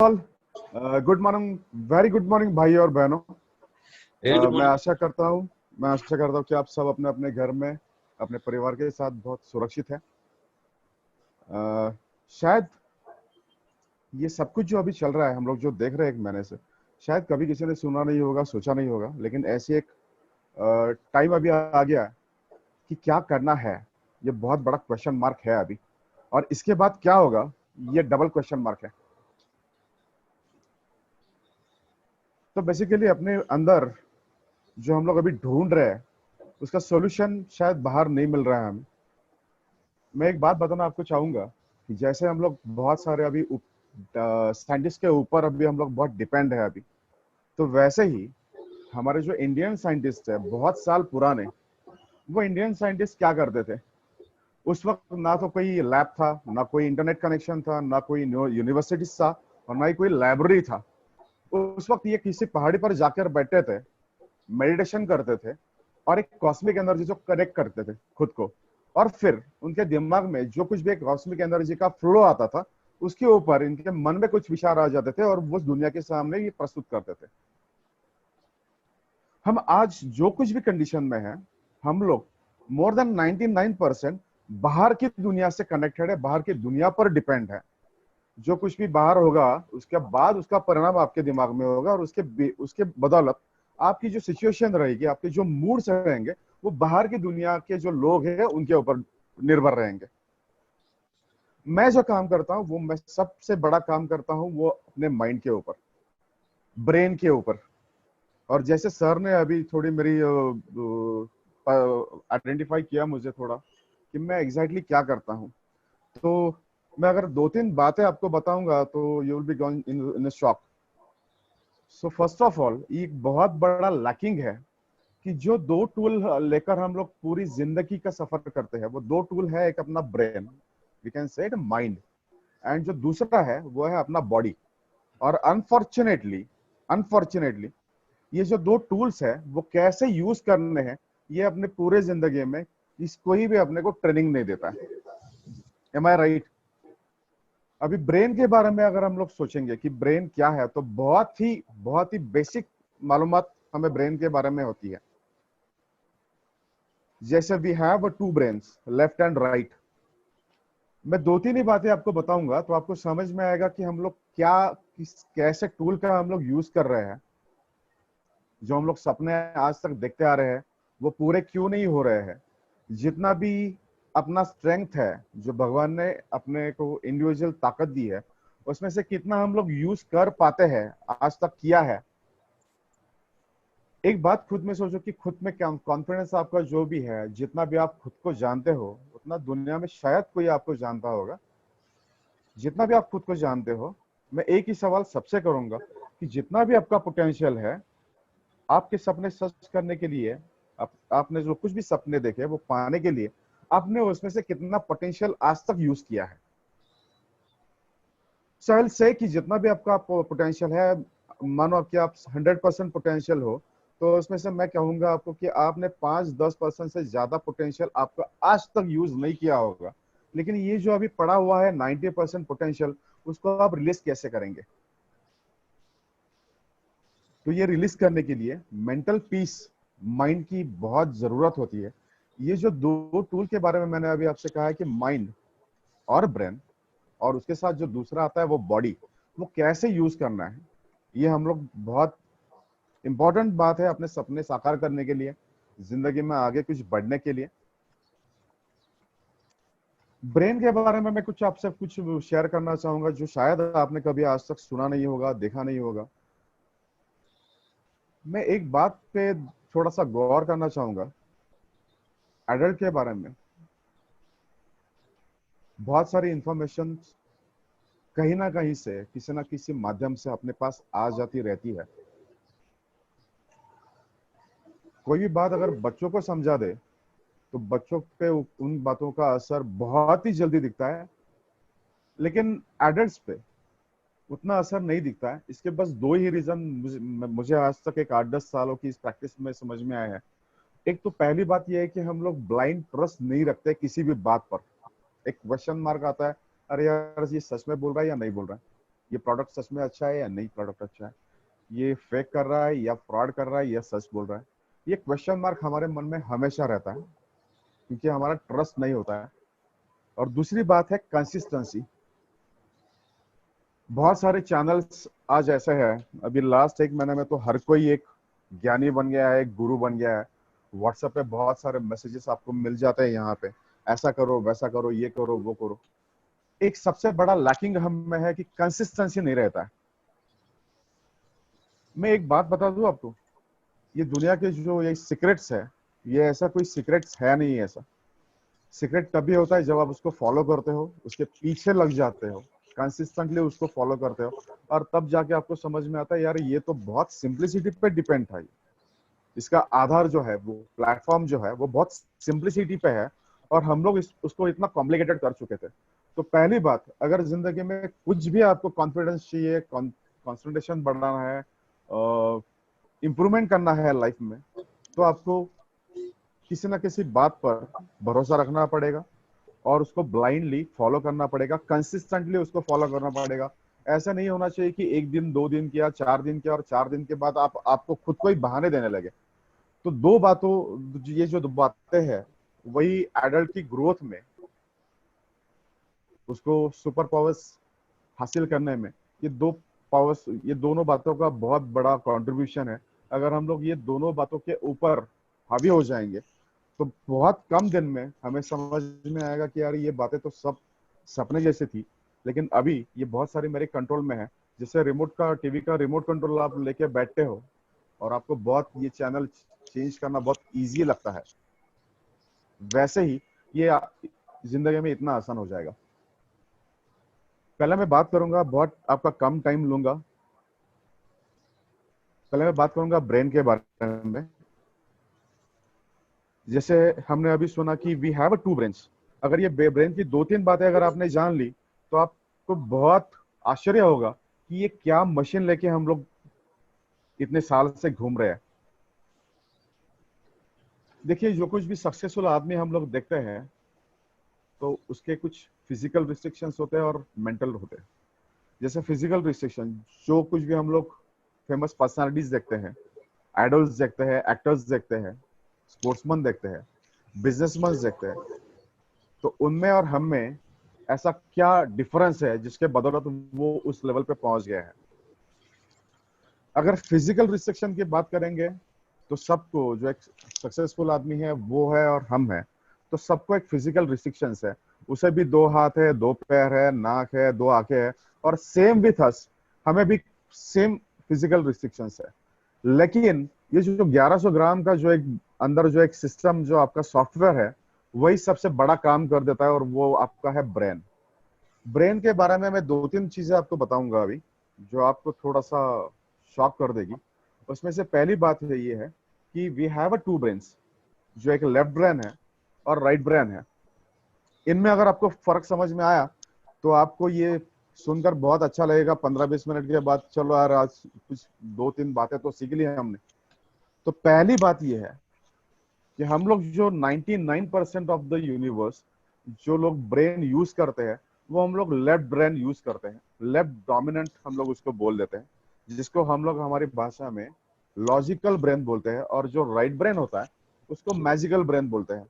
All good morning, very good morning भाई और बहनों। वेरी गुड मैं मॉर्निंग। आशा करता हूँ कि आप सब अपने अपने घर में अपने परिवार के साथ बहुत सुरक्षित हैं। शायद ये सब कुछ जो अभी चल रहा है, हम लोग जो देख रहे हैं एक महीने से, शायद कभी किसी ने सुना नहीं होगा, सोचा नहीं होगा, लेकिन ऐसी एक टाइम अभी आ गया है कि क्या करना है, ये बहुत बड़ा क्वेश्चन मार्क है अभी। और इसके बाद क्या होगा, ये डबल क्वेश्चन मार्क है। तो बेसिकली अपने अंदर जो हम लोग अभी ढूंढ रहे हैं, उसका सॉल्यूशन शायद बाहर नहीं मिल रहा है हमें। मैं एक बात बताना आपको चाहूंगा कि जैसे हम लोग बहुत सारे अभी साइंटिस्ट के ऊपर अभी हम लोग बहुत डिपेंड है अभी, तो वैसे ही हमारे जो इंडियन साइंटिस्ट है बहुत साल पुराने, वो इंडियन साइंटिस्ट क्या करते थे उस वक्त? ना तो कोई लैब था, ना कोई इंटरनेट कनेक्शन था, ना कोई यूनिवर्सिटी था, और ना ही कोई लाइब्रेरी था। उस वक्त ये किसी पहाड़ी पर जाकर बैठते थे, मेडिटेशन करते थे, और एक कॉस्मिक एनर्जी जो कनेक्ट करते थे खुद को, और फिर उनके दिमाग में जो कुछ भी एक कॉस्मिक एनर्जी का फ्लो आता था, उसके ऊपर इनके मन में कुछ विचार आ जाते थे और वो दुनिया के सामने ये प्रस्तुत करते थे। हम आज जो कुछ भी कंडीशन में है, हम लोग मोर देन 99% बाहर की दुनिया से कनेक्टेड है, बाहर की दुनिया पर डिपेंड है। जो कुछ भी बाहर होगा उसके बाद उसका परिणाम आपके दिमाग में होगा, और उसके उसके बदौलत आपकी जो सिचुएशन रहेगी, आपके जो मूड्स रहेंगे, वो बाहर की दुनिया के जो लोग हैं उनके ऊपर निर्भर रहेंगे। मैं जो काम करता हूँ, वो मैं सबसे बड़ा काम करता हूँ वो अपने माइंड के ऊपर, ब्रेन के ऊपर। और जैसे सर ने अभी थोड़ी मेरी आइडेंटिफाई किया मुझे थोड़ा कि मैं एग्जैक्टली क्या करता हूँ, तो मैं अगर दो तीन बातें आपको बताऊंगा तो you will be going in shock. So first of all, ये एक बहुत बड़ा लैकिंग है कि जो दो टूल लेकर हम लोग पूरी जिंदगी का सफर करते हैं, वो दो टूल है, एक अपना brain, we can say it mind, and जो दूसरा है वो है अपना बॉडी। और अनफॉर्चुनेटली अनफॉर्चुनेटली ये जो दो टूल्स है वो कैसे यूज करने हैं, ये अपने पूरे जिंदगी में इस कोई भी अपने को ट्रेनिंग नहीं देता है। एम आई राइट? अभी ब्रेन के बारे में अगर हम लोग सोचेंगे कि ब्रेन क्या है, तो बहुत ही बेसिक मालूमात हमें ब्रेन के बारे में होती है। जैसे we have two brains, left and right. मैं दो तीन ही बातें आपको बताऊंगा तो आपको समझ में आएगा कि हम लोग कैसे टूल का हम लोग यूज कर रहे हैं। जो हम लोग सपने आज तक देखते आ रहे हैं, वो पूरे क्यों नहीं हो रहे हैं? जितना भी अपना स्ट्रेंथ है, जो भगवान ने अपने को इंडिविजुअल ताकत दी है, उसमें से कितना हम लोग यूज कर पाते हैं, आज तक किया है? एक बात खुद में सोचो कि खुद में क्या कॉन्फिडेंस आपका जो भी है, जितना भी आप खुद को जानते हो, उतना दुनिया में शायद कोई आपको जानता होगा। जितना भी आप खुद को जानते हो, मैं एक ही सवाल सबसे करूंगा कि जितना भी आपका पोटेंशियल है, आपके सपने सच करने के लिए, आपने जो कुछ भी सपने देखे वो पाने के लिए, आपने उसमें से कितना पोटेंशियल आज तक यूज किया है? सहल से कि जितना भी आपका पोटेंशियल है, मानो कि आप 100% पोटेंशियल हो, तो उसमें से मैं कहूंगा आपको कि आपने 5-10% से ज्यादा पोटेंशियल आपका आज तक यूज नहीं किया होगा। लेकिन ये जो अभी पड़ा हुआ है 90% पोटेंशियल, उसको आप रिलीज कैसे करेंगे? तो ये रिलीज करने के लिए मेंटल पीस, माइंड की बहुत जरूरत होती है। ये जो दो टूल के बारे में मैंने अभी आपसे कहा है कि माइंड और ब्रेन, और उसके साथ जो दूसरा आता है वो बॉडी, वो कैसे यूज करना है, ये हम लोग बहुत इंपॉर्टेंट बात है अपने सपने साकार करने के लिए, जिंदगी में आगे कुछ बढ़ने के लिए। ब्रेन के बारे में मैं कुछ आपसे कुछ शेयर करना चाहूंगा जो शायद आपने कभी आज तक सुना नहीं होगा, देखा नहीं होगा। मैं एक बात पे थोड़ा सा गौर करना चाहूंगा। एडल्ट के बारे में बहुत सारी इंफॉर्मेशन कहीं ना कहीं से, किसी ना किसी माध्यम से अपने पास आ जाती रहती है। कोई भी बात अगर बच्चों को समझा दे, तो बच्चों पे उन बातों का असर बहुत ही जल्दी दिखता है, लेकिन एडल्ट्स पे उतना असर नहीं दिखता है। इसके बस दो ही रीजन मुझे आज तक एक 8-10 सालों की इस प्रैक्टिस में समझ में आया है। एक तो पहली बात यह है कि हम लोग ब्लाइंड ट्रस्ट नहीं रखते किसी भी बात पर। एक क्वेश्चन मार्क आता है, अरे यार ये सच में बोल रहा है या नहीं बोल रहा है। ये प्रोडक्ट सच में अच्छा है या नहीं प्रोडक्ट अच्छा है, ये फेक कर रहा है या फ्रॉड कर रहा है या सच बोल रहा है। ये क्वेश्चन मार्क हमारे मन में हमेशा रहता है, क्योंकि हमारा ट्रस्ट नहीं होता है। और दूसरी बात है कंसिस्टेंसी। बहुत सारे चैनल्स आज ऐसे हैं, अभी लास्ट एक महीने में तो हर कोई एक ज्ञानी बन गया है, एक गुरु बन गया है। व्हाट्सएप पे बहुत सारे मैसेजेस आपको मिल जाते हैं, यहाँ पे ऐसा करो वैसा करो ये करो वो करो। एक सबसे बड़ा लैकिंग हम में है कि कंसिस्टेंसी नहीं रहता है। मैं एक बात बता दूं आपको, ये दुनिया के जो ये सीक्रेट्स है, ये ऐसा कोई सीक्रेट्स है नहीं है। ऐसा सीक्रेट तभी होता है जब आप उसको फॉलो करते हो, उसके पीछे लग जाते हो, कंसिस्टेंटली उसको फॉलो करते हो, और तब जाके आपको समझ में आता है यार ये तो बहुत सिंपलिसिटी पे डिपेंड था। इसका आधार जो है, वो प्लेटफॉर्म जो है वो बहुत सिंपलिसिटी पे है, और हम लोग उसको इतना कॉम्प्लिकेटेड कर चुके थे। तो पहली बात, अगर जिंदगी में कुछ भी आपको कॉन्फिडेंस चाहिए, कॉन्सेंट्रेशन बढ़ाना है, इंप्रूवमेंट करना है लाइफ में, तो आपको किसी ना किसी बात पर भरोसा रखना पड़ेगा और उसको ब्लाइंडली फॉलो करना पड़ेगा, कंसिस्टेंटली उसको फॉलो करना पड़ेगा। ऐसा नहीं होना चाहिए कि एक दिन 2 दिन किया, 4 दिन किया और 4 दिन के बाद आपको खुद को ही बहाने देने लगे। तो दो बातों, ये जो दो बातें हैं, वही एडल्ट की ग्रोथ में, उसको सुपर पावर्स हासिल करने में, ये दो पावर्स, ये दोनों बातों का बहुत बड़ा कंट्रीब्यूशन है। अगर हम लोग ये दोनों बातों के ऊपर हावी हो जाएंगे, तो बहुत कम दिन में हमें समझ में आएगा कि यार ये बातें तो सब सपने जैसे थी, लेकिन अभी ये बहुत सारी मेरे कंट्रोल में है। जैसे रिमोट का, टीवी का रिमोट कंट्रोल आप लेके बैठते हो और आपको बहुत ये चैनल चेंज करना बहुत इजी लगता है, वैसे ही ये जिंदगी में इतना आसान हो जाएगा। पहले मैं बात करूंगा, बहुत आपका कम टाइम लूंगा, पहले मैं बात करूंगा ब्रेन के बारे में। जैसे हमने अभी सुना कि वी हैव टू ब्रेन्स। अगर ये ब्रेन की 2-3 बातें अगर आपने जान ली, तो आपको बहुत आश्चर्य होगा कि ये क्या मशीन लेके हम लोग इतने साल से घूम रहे हैं। देखिए, जो कुछ भी सक्सेसफुल आदमी हम लोग देखते हैं, तो उसके कुछ फिजिकल रिस्ट्रिक्शंस होते हैं और मेंटल होते हैं। जैसे फिजिकल रिस्ट्रिक्शन, जो कुछ भी हम लोग फेमस पर्सनालिटीज देखते हैं, आइडल्स देखते हैं, एक्टर्स देखते हैं, स्पोर्ट्समैन देखते हैं, बिजनेसमैन देखते हैं, तो उनमें और हम में ऐसा क्या डिफरेंस है जिसके बदौलत वो उस लेवल पे पहुंच गया है। अगर फिजिकल रिस्ट्रिक्शन की बात करेंगे, तो सबको, जो एक सक्सेसफुल आदमी है वो है और हम है, तो सबको एक फिजिकल रिस्ट्रिक्शंस है। उसे भी 2 हाथ है, 2 पैर है, नाक है, 2 आंखें है, और सेम विथ अस, हमें भी सेम फिजिकल रिस्ट्रिक्शंस है। लेकिन ये जो 1100 ग्राम का जो एक अंदर जो एक सिस्टम, जो आपका सॉफ्टवेयर है, वही सबसे बड़ा काम कर देता है, और वो आपका है ब्रेन। ब्रेन के बारे में मैं 2-3 चीजें आपको बताऊंगा अभी, जो आपको थोड़ा सा शॉक कर देगी। उसमें से पहली बात है ये है कि we have a two brains, जो एक लेफ्ट ब्रेन है और राइट ब्रेन है। इनमें अगर आपको फर्क समझ में आया, तो आपको ये सुनकर बहुत अच्छा लगेगा 15-20 मिनट के बाद, चलो यार आज कुछ 2-3 बातें तो सीख ली हैं हमने। तो पहली बात ये है कि हम लोग जो 99% ऑफ द यूनिवर्स, जो लोग ब्रेन यूज करते हैं, वो हम लोग लेफ्ट ब्रेन यूज करते हैं। लेफ्ट डोमिनेंट हम लोग उसको बोल देते हैं, जिसको हम लोग हमारी भाषा में लॉजिकल ब्रेन बोलते हैं, और जो राइट ब्रेन होता है उसको मैजिकल ब्रेन बोलते हैं।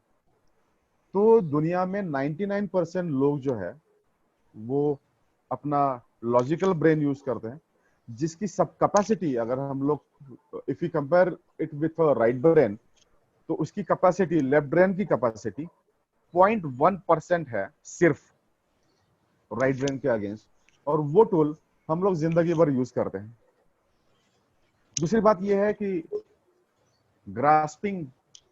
तो दुनिया में 99% लोग जो है, वो अपना लॉजिकल ब्रेन यूज करते हैं, जिसकी सब कैपेसिटी, अगर हम लोग if you compare it with right brain, तो उसकी कैपेसिटी, लेफ्ट ब्रेन की कैपेसिटी 0.1% है सिर्फ राइट ब्रेन के अगेंस्ट, और वो टूल हम लोग जिंदगी भर यूज करते हैं। दूसरी बात यह है कि ग्रास्पिंग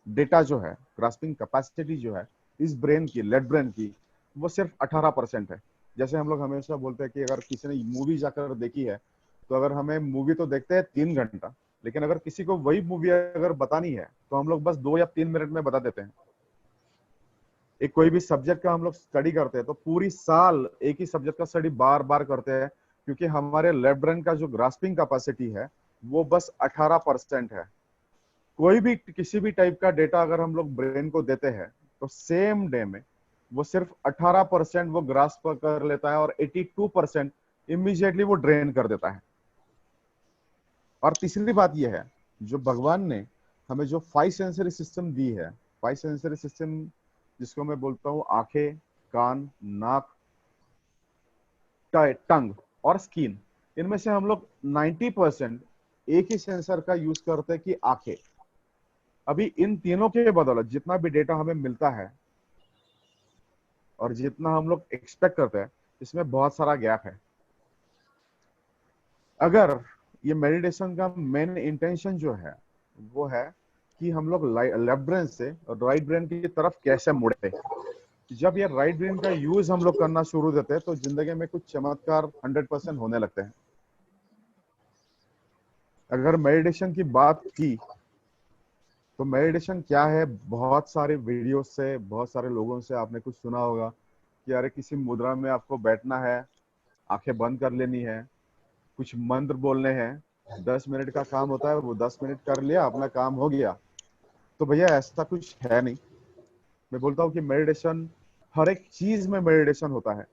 डेटा जो है, ग्रास्पिंग कैपेसिटी जो है इस ब्रेन की, लेफ्ट ब्रेन की, वो सिर्फ 18% है। जैसे हम लोग हमेशा बोलते हैं कि अगर किसी ने मूवी जाकर देखी है, तो अगर हमें मूवी तो देखते हैं 3 घंटा, लेकिन अगर किसी को वही मूवी अगर बतानी है, तो हम लोग बस 2 या 3 मिनट में बता देते हैं। एक कोई भी सब्जेक्ट का हम लोग स्टडी करते हैं, तो पूरी साल एक ही सब्जेक्ट का स्टडी बार बार करते हैं, क्योंकि हमारे लेफ्ट ब्रेन का जो ग्रास्पिंग कैपेसिटी है, वो बस 18% है। कोई भी किसी भी टाइप का डेटा अगर हम लोग ब्रेन को देते हैं, तो सेम डे में वो सिर्फ 18% वो ग्रास्प कर लेता है, और 82% इमीडिएटली वो ड्रेन कर देता है। और तीसरी बात यह है, जो भगवान ने हमें जो 5 सेंसरी सिस्टम दी है, 5 सेंसरी सिस्टम जिसको मैं बोलता हूँ आंखें, कान, नाक, टंग और स्किन, इनमें से हम लोग 90% एक ही सेंसर का यूज करते हैं कि आंखें। अभी इन तीनों के बदौलत जितना भी डेटा हमें मिलता है और जितना हम लोग एक्सपेक्ट करते हैं, इसमें बहुत सारा गैप है। अगर ये मेडिटेशन का मेन इंटेंशन जो है वो है कि हम लोग लेफ्ट ब्रेन से राइट ब्रेन की तरफ कैसे मुड़े, जब ये राइट ब्रेन का यूज हम लोग करना शुरू देते हैं तो जिंदगी में कुछ चमत्कार 100% होने लगते हैं। अगर मेडिटेशन की बात की तो मेडिटेशन क्या है, बहुत सारे वीडियो से, बहुत सारे लोगों से आपने कुछ सुना होगा कि अरे किसी मुद्रा में आपको बैठना है, आंखें बंद कर लेनी है, कुछ मंत्र बोलने हैं, 10 मिनट का काम होता है, वो 10 मिनट कर लिया, अपना काम हो गया। तो भैया ऐसा कुछ है नहीं। मैं बोलता हूँ कि मेडिटेशन, हर एक चीज में मेडिटेशन होता है।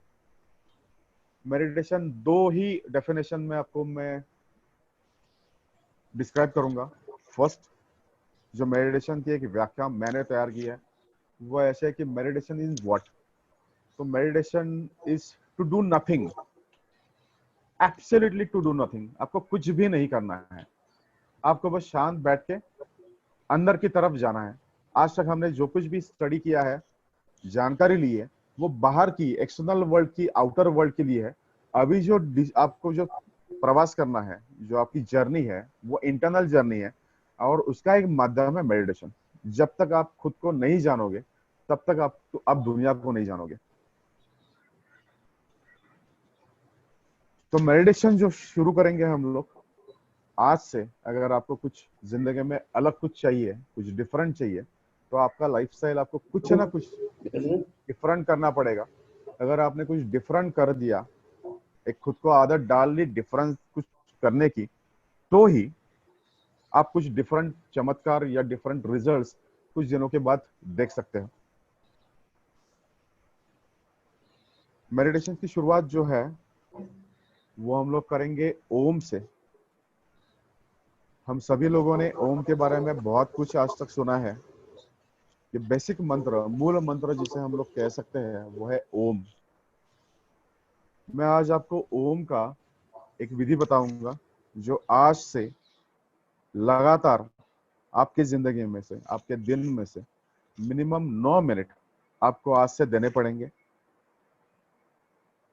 मेडिटेशन दो ही डेफिनेशन में आपको मैं डिस्क्राइब करूंगा। फर्स्ट, जो मेडिटेशन की एक व्याख्या मैंने तैयार की है वो ऐसे है कि मेडिटेशन इज व्हाट। तो meditation is to do nothing, absolutely to do nothing. आपको कुछ भी नहीं करना है, आपको बस शांत बैठ के अंदर की तरफ जाना है। आज तक हमने जो कुछ भी स्टडी किया है, जानकारी ली है, वो बाहर की एक्सटर्नल वर्ल्ड की, आउटर वर्ल्ड के लिए है। अभी जो आपको जो प्रवास करना है, जो आपकी जर्नी है, वो इंटरनल जर्नी है और उसका एक माध्यम है मेडिटेशन। जब तक आप खुद को नहीं जानोगे तब तक आप दुनिया को नहीं जानोगे। तो मेडिटेशन जो शुरू करेंगे हम लोग आज से, अगर आपको कुछ जिंदगी में अलग कुछ चाहिए, कुछ डिफरेंट चाहिए, तो आपका लाइफस्टाइल, आपको कुछ ना कुछ डिफरेंट करना पड़ेगा। अगर आपने कुछ डिफरेंट कर दिया, एक खुद को आदत डाल ली डिफरेंस कुछ करने की, तो ही आप कुछ डिफरेंट चमत्कार या डिफरेंट रिजल्ट्स कुछ दिनों के बाद देख सकते हैं। मेडिटेशन की शुरुआत जो है वो हम लोग करेंगे ओम से। हम सभी लोगों ने ओम के बारे में बहुत कुछ आज तक सुना है। ये बेसिक मंत्र, मूल मंत्र जिसे हम लोग कह सकते हैं, वो है ओम। मैं आज आपको ओम का एक विधि बताऊंगा जो आज से लगातार आपकी जिंदगी में से, आपके दिन में से मिनिमम 9 मिनट आपको आज से देने पड़ेंगे।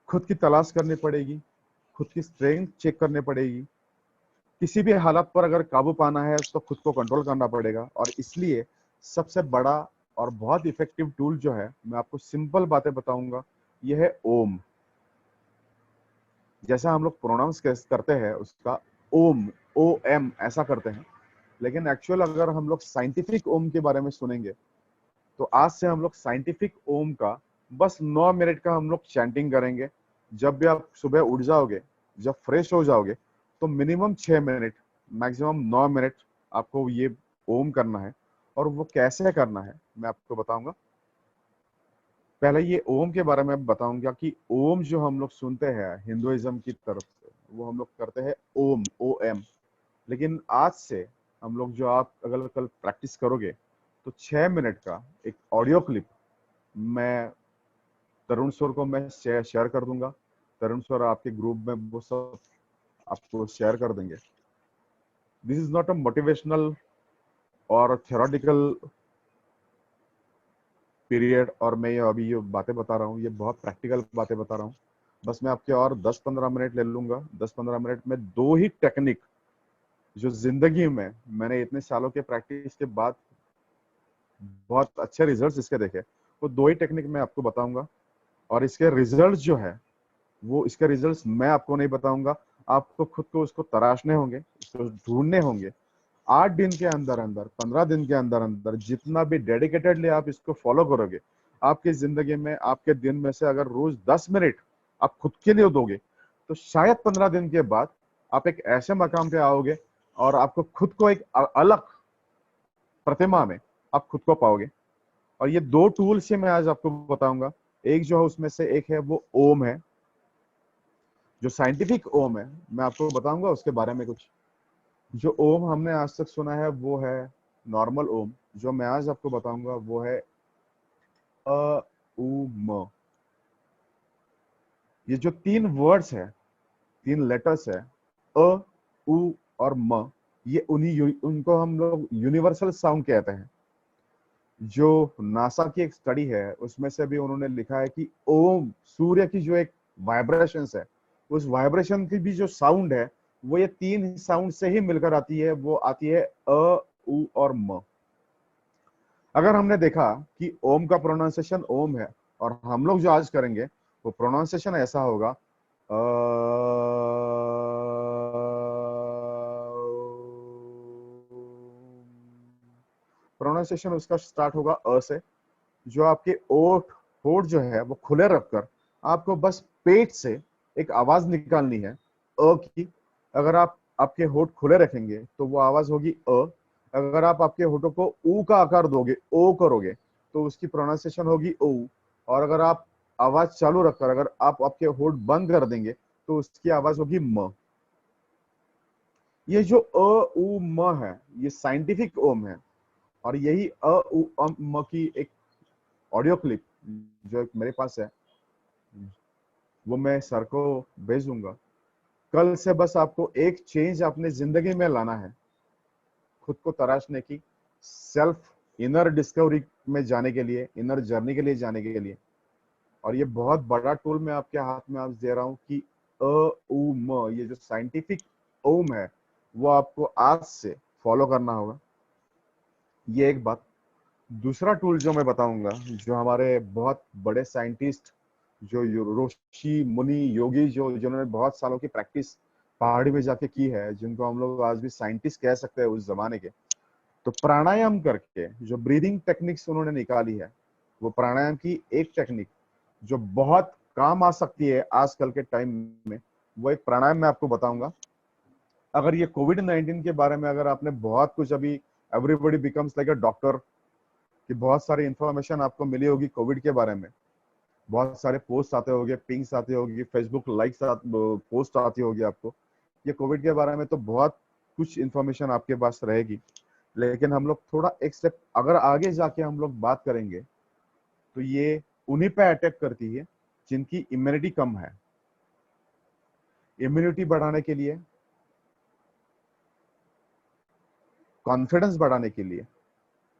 खुद की तलाश करनी पड़ेगी, खुद की स्ट्रेंथ चेक करनी पड़ेगी। किसी भी हालत पर अगर काबू पाना है तो खुद को कंट्रोल करना पड़ेगा। और इसलिए सबसे बड़ा और बहुत इफेक्टिव टूल जो है, मैं आपको सिंपल बातें बताऊंगा, यह है ओम। जैसा हम लोग प्रोनाउंस करते हैं उसका ओम, ओ एम ऐसा करते हैं, लेकिन एक्चुअल अगर हम लोग साइंटिफिक ओम के बारे में सुनेंगे तो आज से हम लोग साइंटिफिक ओम का बस 9 मिनट का हम लोग चैंटिंग करेंगे। जब भी आप सुबह उठ जाओगे, जब फ्रेश हो जाओगे, तो मिनिमम 6 मिनट, मैक्सिमम 9 मिनट आपको ये ओम करना है। और वो कैसे करना है मैं आपको बताऊंगा। पहले ये ओम के बारे में बताऊंगा कि ओम जो हम लोग सुनते हैं हिंदुइज्म की तरफ से, वो हम लोग करते हैं ओम, ओ एम। लेकिन आज से हम लोग, जो आप अगर कल प्रैक्टिस करोगे, तो 6 मिनट का एक ऑडियो क्लिप मैं तरुण सर को मैं शेयर कर दूंगा। तरुण सर आपके ग्रुप में वो सब आपको शेयर कर देंगे। This is not a motivational और थ्योरेटिकल पीरियड, और मैं ये अभी ये बातें बता रहा हूँ, ये बहुत प्रैक्टिकल बातें बता रहा हूँ। बस मैं आपके और 10-15 मिनट ले लूंगा। 10-15 मिनट में दो ही टेक्निक जो जिंदगी में मैंने इतने सालों के प्रैक्टिस के बाद बहुत अच्छे रिजल्ट्स इसके देखे, वो दो ही टेक्निक मैं आपको बताऊंगा। और इसके रिजल्ट्स जो है, वो इसके रिजल्ट्स मैं आपको नहीं बताऊंगा, आपको खुद को उसको तराशने होंगे, उसको ढूंढने होंगे। 8 दिन के अंदर अंदर, 15 दिन के अंदर अंदर, जितना भी डेडिकेटेडली आप इसको फॉलो करोगे, आपकी जिंदगी में, आपके दिन में से अगर रोज 10 मिनट आप खुद के लिए दोगे, तो शायद 15 दिन के बाद आप एक ऐसे मकाम पे आओगे और आपको खुद को एक अलग प्रतिमा में आप खुद को पाओगे। और ये दो टूल्स से मैं आज आपको बताऊंगा। एक जो है उसमें से एक है वो ओम है। जो साइंटिफिक ओम है मैं आपको बताऊंगा उसके बारे में कुछ। जो ओम हमने आज तक सुना है वो है नॉर्मल ओम। जो मैं आज आपको बताऊंगा वो है अ उ म। ये जो तीन वर्ड्स है, तीन लेटर्स है, अ उ और म, ये उनको हम लोग यूनिवर्सल साउंड कहते हैं। जो नासा की एक स्टडी है उसमें से भी उन्होंने लिखा है कि ओम सूर्य की जो एक वाइब्रेशंस है, उस वाइब्रेशन की भी जो साउंड है वो ये तीन साउंड से ही मिलकर आती है। वो आती है अ उ और म। अगर हमने देखा कि ओम का प्रोनाउंसिएशन ओम है और हम लोग जो आज करेंगे वो प्रोनाउंसिएशन ऐसा होगा प्रोनाउंसिएशन उसका स्टार्ट होगा अ से। जो आपके ओठ होठ जो है वो खुले रखकर आपको बस पेट से एक आवाज निकालनी है अ की। अगर आप आपके होठ खुले रखेंगे तो वो आवाज होगी अ। अगर आप आपके होठों को ऊ का आकार दोगे, ओ करोगे, तो उसकी प्रोनाउंसिएशन होगी ओ। और अगर आप आवाज चालू रखकर अगर आप आपके होठ बंद कर देंगे तो उसकी आवाज होगी म। ये जो अ उ म है ये साइंटिफिक ओम है। और यही अ उ म की एक ऑडियो क्लिप जो मेरे पास है वो मैं सर को भेज दूंगा। कल से बस आपको एक चेंज अपने जिंदगी में लाना है, खुद को तराशने की, सेल्फ इनर डिस्कवरी में जाने के लिए, इनर जर्नी के लिए जाने के लिए। और ये बहुत बड़ा टूल मैं आपके हाथ में आज दे रहा हूँ कि अ उ म ये जो साइंटिफिक ओम है वो आपको आज से फॉलो करना होगा। ये एक बात। दूसरा टूल जो मैं बताऊंगा, जो हमारे बहुत बड़े साइंटिस्ट, जो ऋषि मुनि योगी जो जिन्होंने बहुत सालों की प्रैक्टिस पहाड़ी में जाके की है, जिनको हम लोग आज भी साइंटिस्ट कह सकते हैं उस जमाने के, तो प्राणायाम करके जो ब्रीदिंग टेक्निक्स उन्होंने निकाली है, वो प्राणायाम की एक टेक्निक जो बहुत काम आ सकती है आजकल के टाइम में, वो एक प्राणायाम मैं आपको बताऊंगा। अगर ये कोविड-19 के बारे में अगर आपने बहुत कुछ अभी everybody becomes like a doctor कि बहुत सारी इंफॉर्मेशन आपको मिली होगी कोविड के बारे में, बहुत सारे पोस्ट आते होंगे, पिंग्स आती होगी, फेसबुक लाइक्स पोस्ट आती होगी आपको। ये कोविड के बारे में तो बहुत कुछ इंफॉर्मेशन आपके पास रहेगी। लेकिन हम लोग थोड़ा एक स्टेप अगर आगे जाके हम लोग बात करेंगे तो ये उन्हीं पे अटैक करती है जिनकी इम्यूनिटी कम है। इम्यूनिटी बढ़ाने के लिए, कॉन्फिडेंस बढ़ाने के लिए,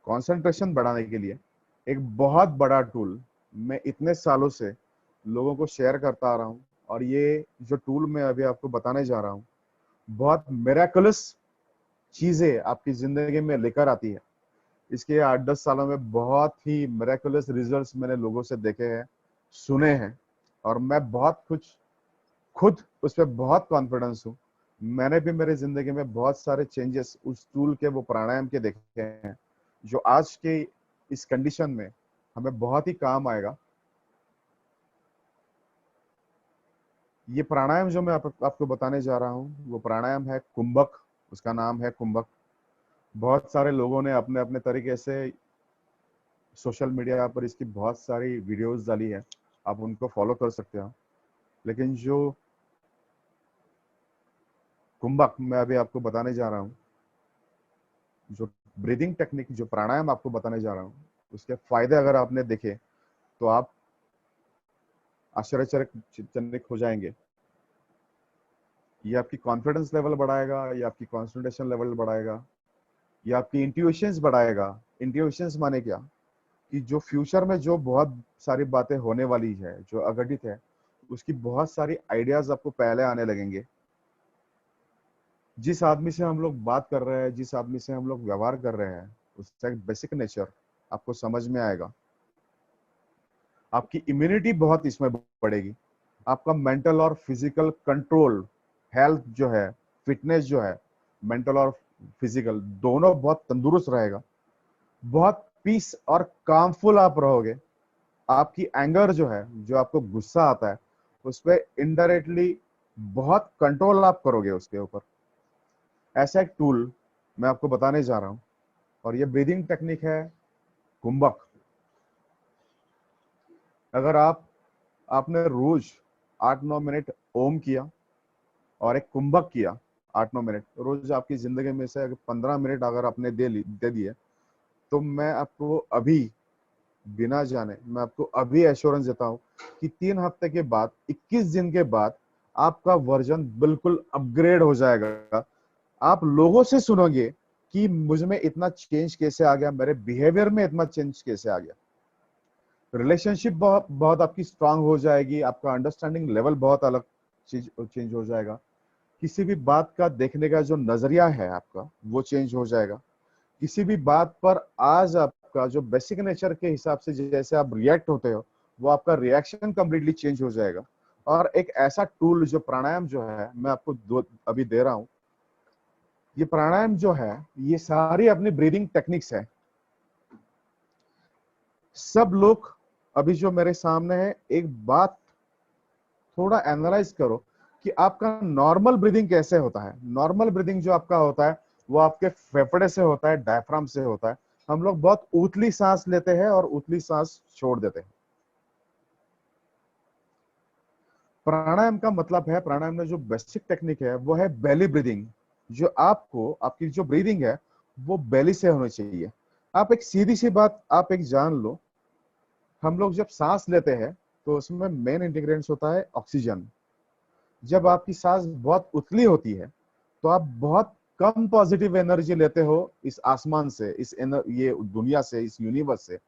कंसंट्रेशन बढ़ाने के लिए एक बहुत बड़ा टूल मैं इतने सालों से लोगों को शेयर करता आ रहा हूँ। और ये जो टूल मैं अभी आपको बताने जा रहा हूँ बहुत मिरेकलस चीजें आपकी जिंदगी में लेकर आती है। इसके 8-10 सालों में बहुत ही मिरेकलस रिजल्ट्स मैंने लोगों से देखे हैं, सुने हैं। और मैं बहुत कुछ खुद उस पर बहुत कॉन्फिडेंस हूँ। मैंने भी मेरे जिंदगी में बहुत सारे चेंजेस उस टूल के, वो प्राणायाम के देखे हैं, जो आज के इस कंडीशन में हमें बहुत ही काम आएगा। ये प्राणायाम जो मैं आपको बताने जा रहा हूँ वो प्राणायाम है कुंभक। उसका नाम है कुंभक। बहुत सारे लोगों ने अपने अपने तरीके से सोशल मीडिया पर इसकी बहुत सारी वीडियोस डाली है, आप उनको फॉलो कर सकते हो। लेकिन जो कुंभक मैं अभी आपको बताने जा रहा हूँ, जो ब्रीदिंग टेक्निक, जो प्राणायाम आपको बताने जा रहा हूँ, उसके फायदे अगर आपने देखे तो आप आश्चर्यचकित हो जाएंगे। ये आपकी कॉन्फिडेंस लेवल बढ़ाएगा, ये आपकी कॉन्सेंट्रेशन लेवल बढ़ाएगा, ये आपकी इंट्यूशंस बढ़ाएगा। इंट्यूशंस माने क्या कि जो फ्यूचर में जो बहुत सारी बातें होने वाली है, जो अघटित है, उसकी बहुत सारी आइडियाज आपको पहले आने लगेंगे। जिस आदमी से हम लोग बात कर रहे हैं, जिस आदमी से हम लोग व्यवहार कर रहे हैं, उसका एक बेसिक नेचर आपको समझ में आएगा। आपकी इम्यूनिटी बहुत इसमें बढ़ेगी। आपका मेंटल और फिजिकल कंट्रोल, हेल्थ जो है, फिटनेस जो है, मेंटल और फिजिकल दोनों बहुत तंदुरुस्त रहेगा। बहुत पीस और कामफुल आप रहोगे। आपकी एंगर जो है, जो आपको गुस्सा आता है, उस पर इनडायरेक्टली बहुत कंट्रोल आप करोगे उसके ऊपर। ऐसा एक टूल मैं आपको बताने जा रहा हूँ। और ये ब्रीदिंग टेक्निक है कुंभक। अगर आपने रोज 8-9 मिनट ओम किया और एक कुंभक किया 8-9 मिनट, रोज आपकी जिंदगी में से अगर 15 मिनट अगर आपने दे दिए, तो मैं आपको अभी बिना जाने मैं आपको अभी एश्योरेंस देता हूं कि 3 हफ्ते के बाद, 21 दिन के बाद आपका वर्जन बिल्कुल अपग्रेड हो जाएगा। आप लोगों से सुनोगे कि मुझ में इतना चेंज कैसे आ गया, मेरे बिहेवियर में इतना चेंज कैसे आ गया। रिलेशनशिप बहुत बहुत आपकी स्ट्रांग हो जाएगी, आपका अंडरस्टैंडिंग लेवल बहुत अलग चीज चेंज हो जाएगा। किसी भी बात का देखने का जो नजरिया है आपका, वो चेंज हो जाएगा। किसी भी बात पर आज आपका जो बेसिक नेचर के हिसाब से जैसे आप रिएक्ट होते हो, वो आपका रिएक्शन कंप्लीटली चेंज हो जाएगा। और एक ऐसा टूल जो प्राणायाम जो है, मैं आपको अभी दे रहा हूं। ये प्राणायाम जो है, ये सारी अपनी ब्रीदिंग टेक्निक्स है। सब लोग अभी जो मेरे सामने है, एक बात थोड़ा एनालाइज करो कि आपका नॉर्मल ब्रीदिंग कैसे होता है। नॉर्मल ब्रीदिंग जो आपका होता है, वो आपके फेफड़े से होता है, डायफ्राम से होता है। हम लोग बहुत उतली सांस लेते हैं और उतली सांस छोड़ देते हैं। प्राणायाम का मतलब है, प्राणायाम में जो बेसिक टेक्निक है वो है बेली ब्रीदिंग। जो आपको, आपकी जो ब्रीदिंग है वो बेली से होनी चाहिए। आप एक सीधी सी बात आप एक जान लो, हम लोग जब सांस लेते हैं तो उसमें मेन इंटीग्रेंट्स होता है ऑक्सीजन। जब आपकी सांस बहुत उतली होती है तो आप बहुत कम पॉजिटिव एनर्जी लेते हो इस आसमान से, ये दुनिया से, इस यूनिवर्स से,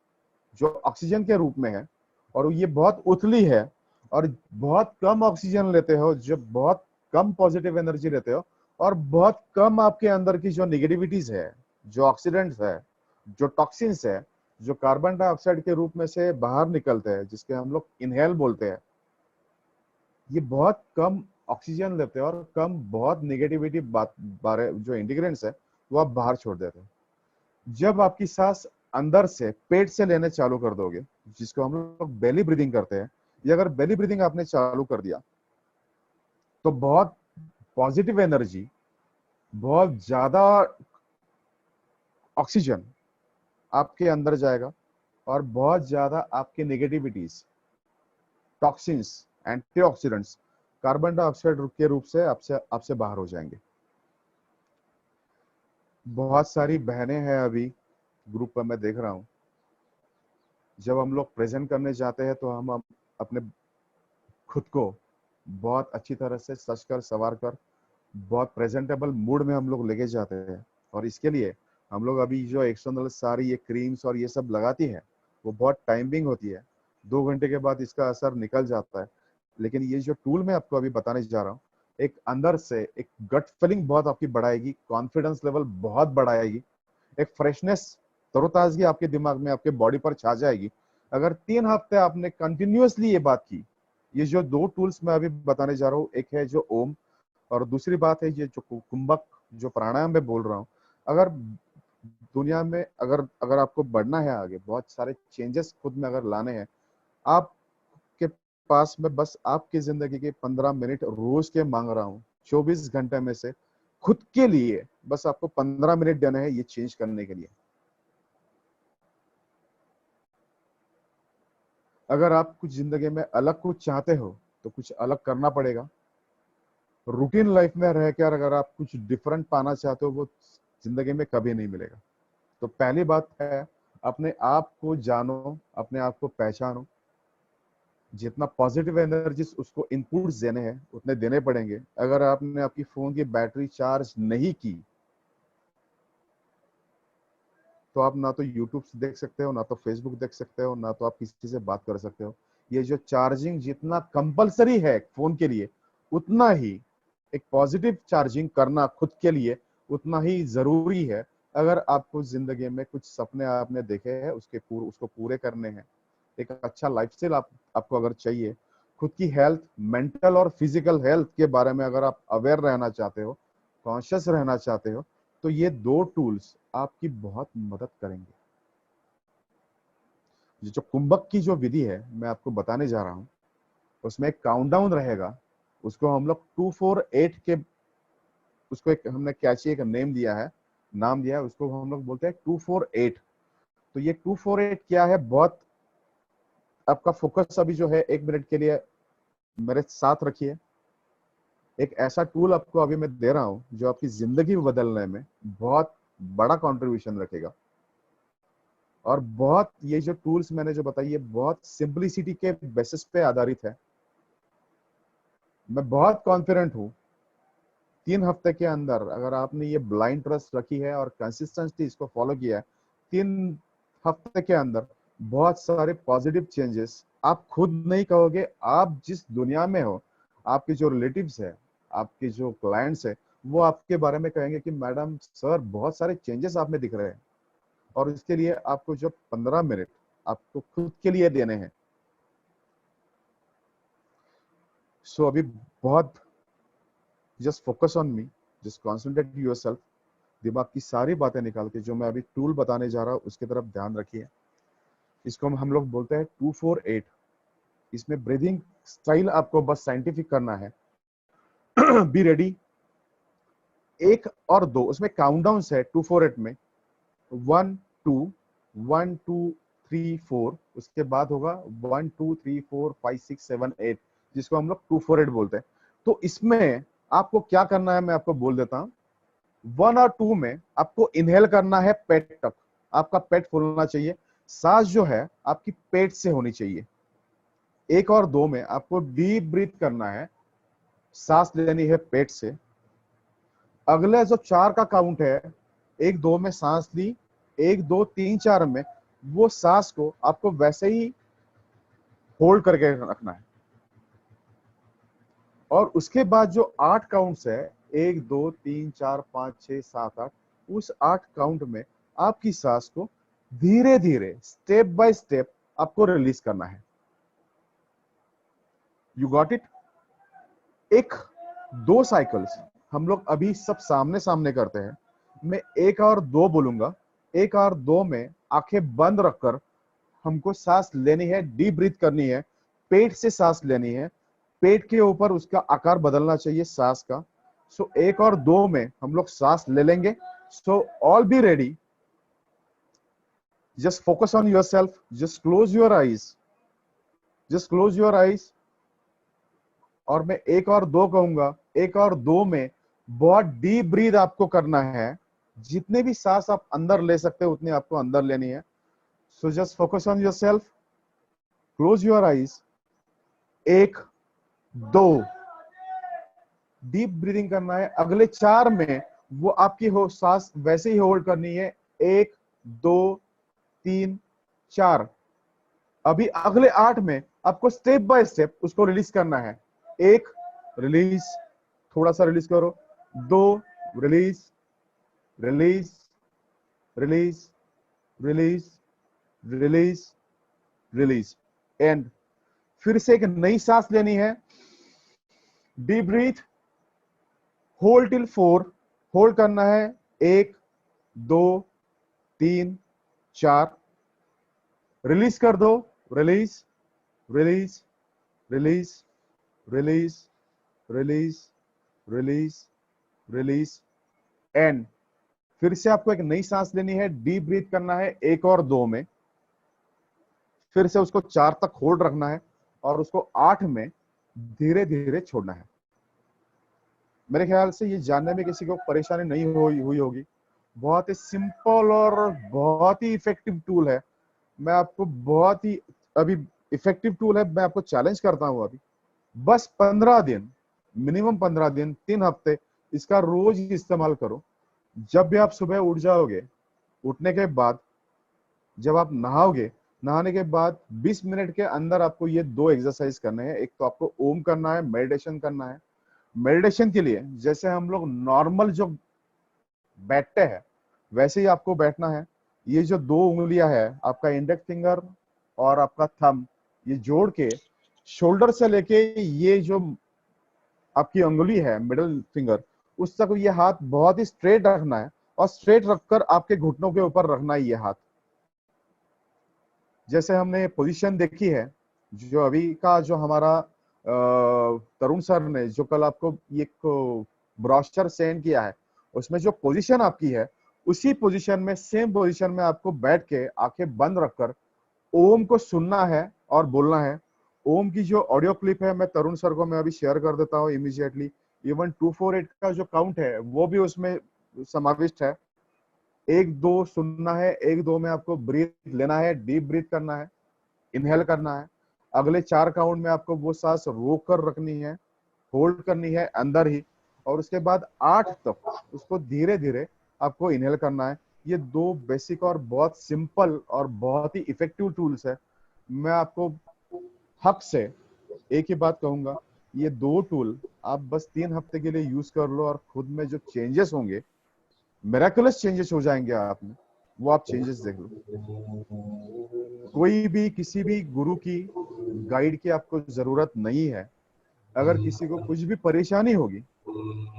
जो ऑक्सीजन के रूप में है। और ये बहुत उतली है और बहुत कम ऑक्सीजन लेते हो, जो बहुत कम पॉजिटिव एनर्जी लेते हो। और बहुत कम आपके अंदर की जो निगेटिविटीज है, जो ऑक्सीडेंट्स है, जो टॉक्सिन्स है, जो कार्बन डाइऑक्साइड के रूप में से बाहर निकलते हैं, जिसके हम लोग इनहेल बोलते हैं, ये बहुत कम ऑक्सीजन लेते हैं और कम बहुत निगेटिविटी बात बारे जो इंटीग्रेंट्स है वो आप बाहर छोड़ देते हैं। जब आपकी सांस अंदर से पेट से लेने चालू कर दोगे, जिसको हम लोग बेली ब्रीदिंग करते हैं, ये अगर बेली ब्रीदिंग आपने चालू कर दिया तो बहुत पॉजिटिव एनर्जी, बहुत ज्यादा ऑक्सीजन आपके अंदर जाएगा और बहुत ज्यादा आपके negativities, toxins, antioxidants, carbon dioxide के रूप से आपसे आपसे बाहर हो जाएंगे। बहुत सारी बहनें हैं अभी ग्रुप पर, मैं देख रहा हूं, जब हम लोग प्रेजेंट करने जाते हैं तो हम अपने खुद को बहुत अच्छी तरह से सज कर संवार कर बहुत प्रेजेंटेबल मूड में हम लोग लेके जाते हैं। और इसके लिए हम लोग अभी जो एक्सटर्नल सारी ये क्रीम्स और ये सब लगाती है, वो बहुत टाइमिंग होती है, 2 घंटे के बाद इसका असर निकल जाता है। लेकिन ये जो टूल मैं आपको अभी बताने जा रहा हूँ, एक अंदर से एक गट फीलिंग बहुत आपकी बढ़ाएगी, कॉन्फिडेंस लेवल बहुत बढ़ाएगी, एक फ्रेशनेस, तरोताजगी आपके दिमाग में, आपके बॉडी पर छा जाएगी। अगर 3 हफ्ते आपने कंटिन्यूअसली ये बात की, ये जो 2 टूल्स मैं अभी बताने जा रहा हूँ, एक है जो ओम और दूसरी बात है ये जो कुंभक, जो प्राणायाम में बोल रहा हूँ। अगर दुनिया में अगर अगर आपको बढ़ना है आगे, बहुत सारे चेंजेस खुद में अगर लाने हैं, आपके पास में बस आपकी जिंदगी के 15 मिनट रोज के मांग रहा हूँ। 24 घंटे में से खुद के लिए बस आपको 15 मिनट देना है ये चेंज करने के लिए। अगर आप कुछ जिंदगी में अलग कुछ चाहते हो तो कुछ अलग करना पड़ेगा। रूटीन लाइफ में रहकर अगर आप कुछ डिफरेंट पाना चाहते हो, वो जिंदगी में कभी नहीं मिलेगा। तो पहली बात है, अपने आप को जानो, अपने आप को पहचानो। जितना पॉजिटिव एनर्जी उसको इनपुट्स देने हैं उतने देने पड़ेंगे। अगर आपने आपकी फोन की बैटरी चार्ज नहीं की तो आप ना तो यूट्यूब से देख सकते हो, ना तो फेसबुक देख सकते हो, ना तो आप किसी से बात कर सकते हो। ये जो चार्जिंग जितना कंपलसरी है फोन के लिए, उतना ही एक पॉजिटिव चार्जिंग करना खुद के लिए उतना ही जरूरी है। अगर आपको जिंदगी में कुछ सपने आपने देखे हैं, उसको पूरे करने हैं, एक अच्छा लाइफस्टाइल आपको अगर चाहिए, खुद की हेल्थ, मेंटल और फिजिकल हेल्थ के बारे में अगर आप अवेयर रहना चाहते हो, कॉन्शियस रहना चाहते हो, तो ये 2 टूल्स आपकी बहुत मदद करेंगे। ये जो कुंभक की जो विधि है मैं आपको बताने जा रहा हूँ, उसमें एक काउंटडाउन रहेगा। उसको हम लोग 248 के, उसको एक हमने कैची एक नेम दिया है, नाम दिया है, उसको हम लोग बोलते हैं 248। तो ये 248 क्या है, बहुत आपका फोकस अभी जो है 1 मिनट के लिए मेरे साथ रखिए। एक ऐसा टूल आपको अभी मैं दे रहा हूं जो आपकी जिंदगी बदलने में बहुत बड़ा कंट्रीब्यूशन रखेगा। और बहुत, ये जो टूल्स मैंने जो बताई है बहुत सिंपलिसिटी के बेसिस पे आधारित है। मैं बहुत कॉन्फिडेंट हूँ 3 हफ्ते के अंदर अगर आपने ये ब्लाइंड ट्रस्ट रखी है और कंसिस्टेंटली इसको फॉलो किया है, 3 हफ्ते के अंदर बहुत सारे पॉजिटिव चेंजेस आप खुद नहीं कहोगे, आप जिस दुनिया में हो, आपके जो रिलेटिव्स है, आपके जो क्लाइंट्स है, वो आपके बारे में कहेंगे कि मैडम सर बहुत सारे चेंजेस आप में दिख रहे हैं। और इसके लिए आपको जो 15 मिनट आपको खुद के लिए देने हैं। सो अभी बहुत, just focus on me, just concentrate yourself. दिमाग की सारी बातें निकाल के जो मैं अभी टूल बताने जा रहा हूँ उसकी तरफ ध्यान रखिए। इसको हम लोग बोलते हैं 248। इसमें ब्रीदिंग स्टाइल आपको बस साइंटिफिक करना है। Be ready. 1 और 2 उसमें काउंटडाउन है 248 में। 1 2 1 2 3 4, उसके बाद होगा 1 2 3 4 5 6 7 8, जिसको हम लोग 248 बोलते हैं। तो इसमें आपको क्या करना है मैं आपको बोल देता हूं। 1 और 2 में आपको इनहेल करना है पेट तक, आपका पेट फूलना चाहिए। सांस जो है आपकी पेट से होनी चाहिए। 1 और 2 में आपको डीप ब्रीथ करना है, सांस लेनी है पेट से। अगले जो 4 का काउंट है, 1 2 में सांस ली, 1 2 3 4 में वो सांस को आपको वैसे ही होल्ड करके रखना है। और उसके बाद जो 8 काउंट्स है, 1 2 3 4 5 6 7 8, उस 8 काउंट में आपकी सांस को धीरे धीरे स्टेप बाय स्टेप आपको रिलीज करना है। You got it. 1 2 साइकिल्स हम लोग अभी सब सामने सामने करते हैं। मैं 1 और 2 बोलूंगा। 1 और 2 में आंखें बंद रखकर हमको सांस लेनी है, डीप ब्रीथ करनी है, पेट से सांस लेनी है। पेट के ऊपर उसका आकार बदलना चाहिए सांस का। सो 1 और 2 में हम लोग सांस ले लेंगे। So all be ready. Just focus on your self, just close your eyes, just close your eyes. और मैं 1 और 2 कहूंगा। 1 और 2 में बहुत डीप ब्रीथ आपको करना है। जितने भी सांस आप अंदर ले सकते हो उतनी आपको अंदर लेनी है। So just focus on your self, close your eyes. 1 2 deep breathing करना है। अगले 4 में वो आपकी हो सांस वैसे ही होल्ड करनी है। 1 2 3 4। अभी अगले 8 में आपको स्टेप बाय स्टेप उसको रिलीज करना है। 1 रिलीज, थोड़ा सा रिलीज करो। 2 release, release, release, release, release, release. And फिर से एक नई सांस लेनी है। Deep breath, hold till 4, hold करना है। 1 2 3 4, रिलीज कर दो। Release, release, release, release, release, release, release. And फिर से आपको एक नई सांस लेनी है, डीप ब्रीथ करना है 1 और 2 में। फिर से उसको 4 तक होल्ड रखना है और उसको 8 में धीरे धीरे छोड़ना है। मेरे ख्याल से ये जानने में किसी को परेशानी नहीं हुई होगी। बहुत ही सिंपल और बहुत ही इफेक्टिव टूल है। मैं आपको बहुत ही अभी इफेक्टिव टूल है, मैं आपको चैलेंज करता हूं अभी बस 15 दिन, मिनिमम 15 दिन, 3 हफ्ते इसका रोज इस्तेमाल करो। जब भी आप सुबह उठ जाओगे, उठने के बाद जब आप नहाओगे, नहाने के बाद 20 मिनट के अंदर आपको ये 2 एक्सरसाइज करने हैं। एक तो आपको ओम करना है, मेडिटेशन करना है। मेडिटेशन के लिए जैसे हम लोग नॉर्मल जो बैठते हैं वैसे ही आपको बैठना है। ये जो 2 उंगलियां है, आपका इंडेक्स फिंगर और आपका थंब, ये जोड़ के शोल्डर से लेके ये जो आपकी उंगली है मिडिल फिंगर, उस तक ये हाथ बहुत ही स्ट्रेट रखना है और स्ट्रेट रखकर आपके घुटनों के ऊपर रखना है ये हाथ। जैसे हमने पोजीशन देखी है, जो अभी का जो हमारा तरुण सर ने जो कल आपको एक ब्रोशर सेंड किया है, उसमें जो पोजीशन आपकी है उसी पोजीशन में, सेम पोजीशन में आपको बैठ के आंखें बंद रखकर ओम को सुनना है और बोलना है। ओम की जो ऑडियो क्लिप है मैं तरुण सर को मैं अभी शेयर कर देता हूँ इमीडिएटली। इवन 248 का जो काउंट है वो भी उसमें समाविष्ट है। 1 2 सुनना है, 1 2 में आपको ब्रीथ लेना है, डीप ब्रीथ करना है, इनहेल करना है। अगले 4 काउंट में आपको वो सांस रोक कर रखनी है, होल्ड करनी है अंदर ही, और उसके बाद 8 तक उसको धीरे धीरे आपको इनहेल करना है। ये 2 बेसिक और बहुत सिंपल और बहुत ही इफेक्टिव टूल्स है। मैं आपको हक से एक ही बात कहूंगा, ये 2 टूल आप बस 3 हफ्ते के लिए यूज कर लो और खुद में जो चेंजेस होंगे, मिराकुलस चेंजेस हो जाएंगे आप में, वो आप चेंजेस देख लो। कोई भी किसी भी गुरु की गाइड की आपको जरूरत नहीं है। अगर किसी को कुछ भी परेशानी होगी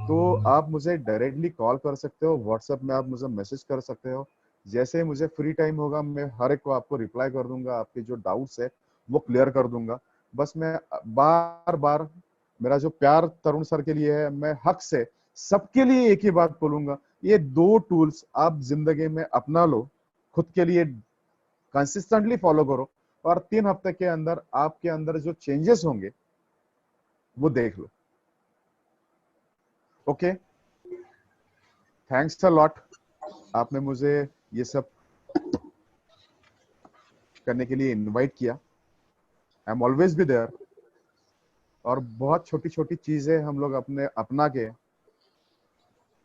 तो आप मुझे डायरेक्टली कॉल कर सकते हो, व्हाट्सएप में आप मुझे मैसेज कर सकते हो। जैसे ही मुझे फ्री टाइम होगा मैं हर एक को आपको रिप्लाई कर दूंगा, आपके जो डाउट्स है वो क्लियर कर दूंगा। बस मैं बार बार, मेरा जो प्यार तरुण सर के लिए है, मैं हक से सबके लिए एक ही बात बोलूंगा, ये 2 टूल्स आप जिंदगी में अपना लो, खुद के लिए कंसिस्टेंटली फॉलो करो, और 3 हफ्ते के अंदर आपके अंदर जो चेंजेस होंगे वो देख लो। ओके, थैंक्स अ लॉट, आपने मुझे ये सब करने के लिए इनवाइट किया। I am always be there. और बहुत छोटी छोटी चीजें हम लोग अपने अपना के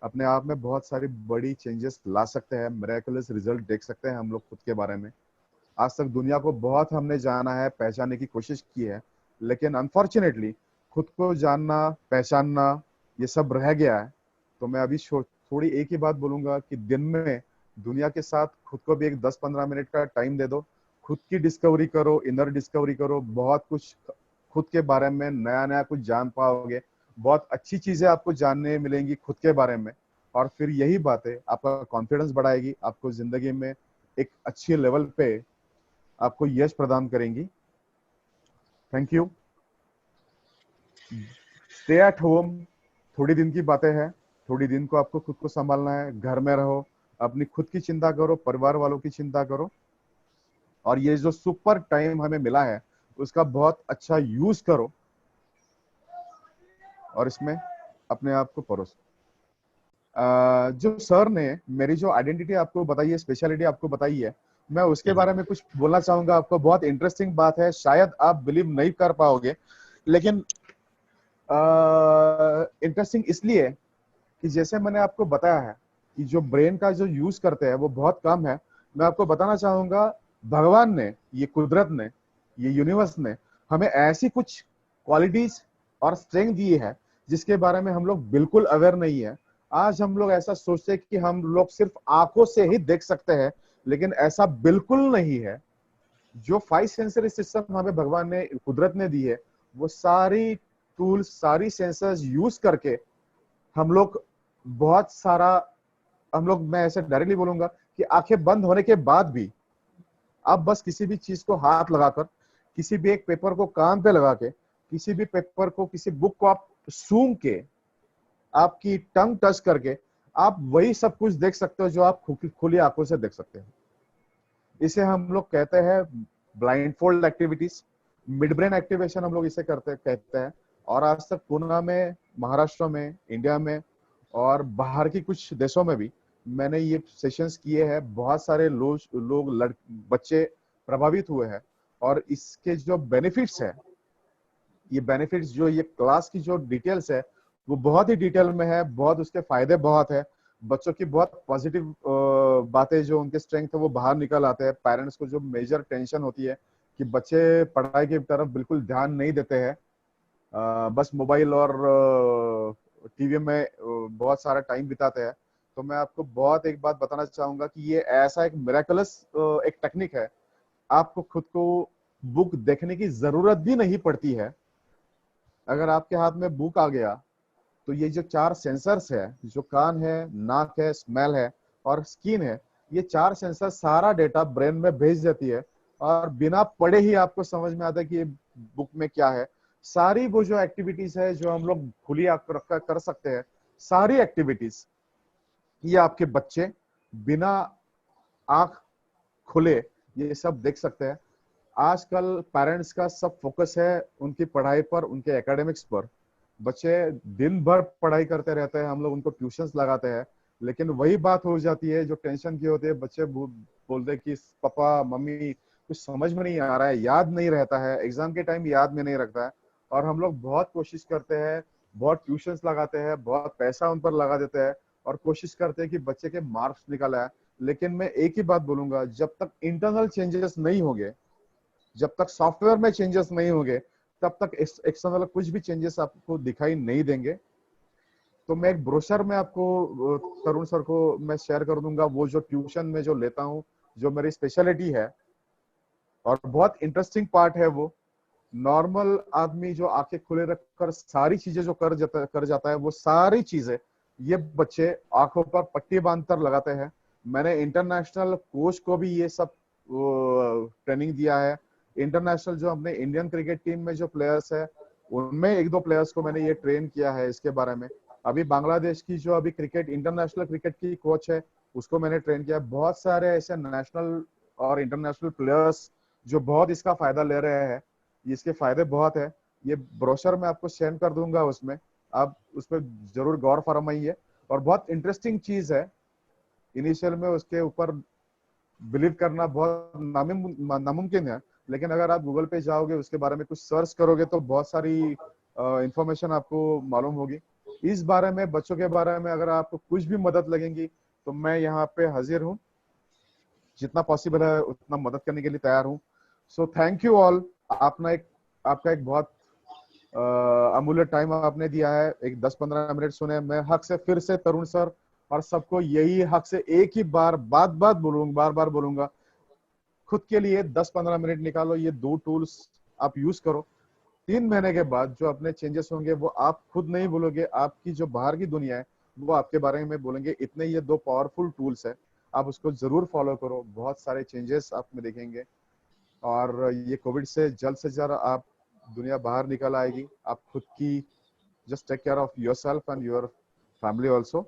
अपने आप में बहुत सारी बड़ी चेंजेस ला सकते हैं, मिरेकलस रिजल्ट देख सकते हैं हम लोग खुद के बारे में। आज तक दुनिया को बहुत हमने जाना है, पहचानने की कोशिश की है, लेकिन अनफॉर्चुनेटली खुद को जानना, पहचानना, ये सब रह गया है। तो मैं अभी थोड़ी एक ही बात बोलूंगा कि दिन में दुनिया के साथ खुद को भी एक 10-15 मिनट का टाइम दे दो, खुद की डिस्कवरी करो, इनर डिस्कवरी करो। बहुत कुछ खुद के बारे में नया नया कुछ जान पाओगे, बहुत अच्छी चीजें आपको जानने मिलेंगी खुद के बारे में। और फिर यही बातें आपका कॉन्फिडेंस बढ़ाएगी, आपको जिंदगी में एक अच्छी लेवल पे आपको यश प्रदान करेंगी। Thank you. Stay at home, थोड़ी दिन की बातें हैं, थोड़ी दिन को आपको खुद को संभालना है। घर में रहो, अपनी खुद की चिंता करो, परिवार वालों की चिंता करो, और ये जो सुपर टाइम हमें मिला है उसका बहुत अच्छा यूज करो, और इसमें अपने आप को परोसो। जो सर ने मेरी जो आइडेंटिटी आपको बताई है, स्पेशलिटी आपको बताई है, मैं उसके बारे में कुछ बोलना चाहूंगा आपको। बहुत इंटरेस्टिंग बात है, शायद आप बिलीव नहीं कर पाओगे, लेकिन इंटरेस्टिंग इसलिए कि जैसे मैंने आपको बताया है कि जो ब्रेन का जो यूज करते हैं वो बहुत कम है। मैं आपको बताना चाहूंगा, भगवान ने, ये कुदरत ने, ये यूनिवर्स ने हमें ऐसी कुछ क्वालिटीज और स्ट्रेंथ दी है जिसके बारे में हम लोग बिल्कुल अवेयर नहीं है। आज हम लोग ऐसा सोचते हैं कि हम लोग सिर्फ आंखों से ही देख सकते हैं, लेकिन ऐसा बिल्कुल नहीं है। जो 5 सेंसरी सिस्टम हमें भगवान ने, कुदरत ने दी है, वो सारी टूल्स, सारी सेंसर्स यूज करके हम लोग बहुत सारा, हम लोग, मैं ऐसे डायरेक्टली बोलूंगा कि आंखें बंद होने के बाद भी आप बस किसी भी चीज को हाथ लगाकर, किसी भी एक पेपर को कान पे लगा के, किसी भी पेपर को, किसी बुक को आप सूंघ के, आपकी टंग टच करके आप वही सब कुछ देख सकते हो जो आप खुली आंखों से देख सकते हो। इसे हम लोग कहते हैं blindfold activities, mid brain activation हम लोग इसे करते कहते हैं। और आज तक पूना में, महाराष्ट्र में, इंडिया में और बाहर की कुछ देशों में भी मैंने ये सेशंस किए हैं। बहुत सारे लोग बच्चे प्रभावित हुए हैं, और इसके जो बेनिफिट्स है, ये बेनिफिट्स, जो ये क्लास की जो डिटेल्स है वो बहुत ही डिटेल में है, बहुत उसके फायदे बहुत है। बच्चों की बहुत पॉजिटिव बातें, जो उनके स्ट्रेंथ है वो बाहर निकल आते हैं। पेरेंट्स को जो मेजर टेंशन होती है कि बच्चे पढ़ाई की तरफ बिल्कुल ध्यान नहीं देते हैं, बस मोबाइल और टीवी में बहुत सारा टाइम बिताते हैं, तो मैं आपको बहुत एक बात बताना चाहूंगा कि ये ऐसा एक मिरेकलस एक टेक्निक है। आपको खुद को बुक देखने की जरूरत भी नहीं पड़ती है। अगर आपके हाथ में बुक आ गया तो ये जो 4 सेंसर्स है, जो कान है, नाक है, स्मेल है और स्किन है, ये 4 सेंसर सारा डेटा ब्रेन में भेज देती है, और बिना पढ़े ही आपको समझ में आता है कि ये बुक में क्या है। सारी वो जो एक्टिविटीज है जो हम लोग खुली आंख रखकर कर सकते हैं, सारी एक्टिविटीज ये आपके बच्चे बिना आंख खुले ये सब देख सकते हैं। आजकल पेरेंट्स का सब फोकस है उनकी पढ़ाई पर, उनके एकेडमिक्स पर। बच्चे दिन भर पढ़ाई करते रहते हैं, हम लोग उनको ट्यूशंस लगाते हैं, लेकिन वही बात हो जाती है जो टेंशन की होती है। बच्चे बोलते हैं कि पापा मम्मी कुछ समझ में नहीं आ रहा है, याद नहीं रहता है, एग्जाम के टाइम याद में नहीं रखता है। और हम लोग बहुत कोशिश करते हैं, बहुत ट्यूशंस लगाते हैं, बहुत पैसा उन पर लगा देते हैं और कोशिश करते हैं कि बच्चे के मार्क्स निकल आए। लेकिन मैं एक ही बात बोलूंगा, जब तक इंटरनल चेंजेस नहीं होंगे, जब तक सॉफ्टवेयर में चेंजेस नहीं होंगे, तब तक एक्सटर्नल कुछ भी चेंजेस आपको दिखाई नहीं देंगे। तो मैं एक ब्रोशर में आपको तरुण सर को मैं शेयर कर दूंगा, वो जो ट्यूशन में जो लेता हूँ, जो मेरी स्पेशलिटी है। और बहुत इंटरेस्टिंग पार्ट है वो। नॉर्मल आदमी जो आंखें खुले रखकर सारी चीजें जो कर जाता है, वो सारी चीजें ये बच्चे आंखों पर पट्टी बांधकर लगाते हैं। मैंने इंटरनेशनल कोच को भी ये सब ट्रेनिंग दिया है। इंटरनेशनल जो अपने इंडियन क्रिकेट टीम में जो प्लेयर्स है, उनमें एक दो प्लेयर्स को मैंने ये ट्रेन किया है इसके बारे में। अभी बांग्लादेश की जो अभी क्रिकेट इंटरनेशनल क्रिकेट की कोच है, उसको मैंने ट्रेन किया। बहुत सारे ऐसे नेशनल और इंटरनेशनल प्लेयर्स जो बहुत इसका फायदा ले रहे हैं, इसके फायदे बहुत है। ये ब्रोशर मैं आपको सेंड कर दूंगा, उसमें आप उस पर जरूर गौर फरमाइए। और बहुत इंटरेस्टिंग चीज है, इनिशियल में उसके ऊपर बिलीव करना बहुत नामुमकिन है, लेकिन अगर आप गूगल पे जाओगे, उसके बारे में कुछ सर्च करोगे, तो बहुत सारी इंफॉर्मेशन आपको मालूम होगी इस बारे में। बच्चों के बारे में अगर आपको कुछ भी मदद लगेगी तो मैं यहाँ पे हाजिर हूँ, जितना पॉसिबल है उतना मदद करने के लिए तैयार हूँ। So thank you all. आपका एक बहुत अमूल्य टाइम आपने दिया है, एक 10-15 मिनट सुने। मैं हक से फिर से तरुण सर और सबको यही हक से एक ही बार बार बार बोलूंगा, खुद के लिए 10-15 मिनट निकालो, ये दो टूल्स आप यूज करो। 3 महीने के बाद जो अपने चेंजेस होंगे, वो आप खुद नहीं बोलोगे, आपकी जो बाहर की दुनिया है वो आपके बारे में बोलेंगे। इतने ये दो पावरफुल टूल्स है, आप उसको जरूर फॉलो करो, बहुत सारे चेंजेस आप में देखेंगे। और ये कोविड से जल्द आप दुनिया बाहर निकल आएगी। आप खुद की just take care of yourself and your family also.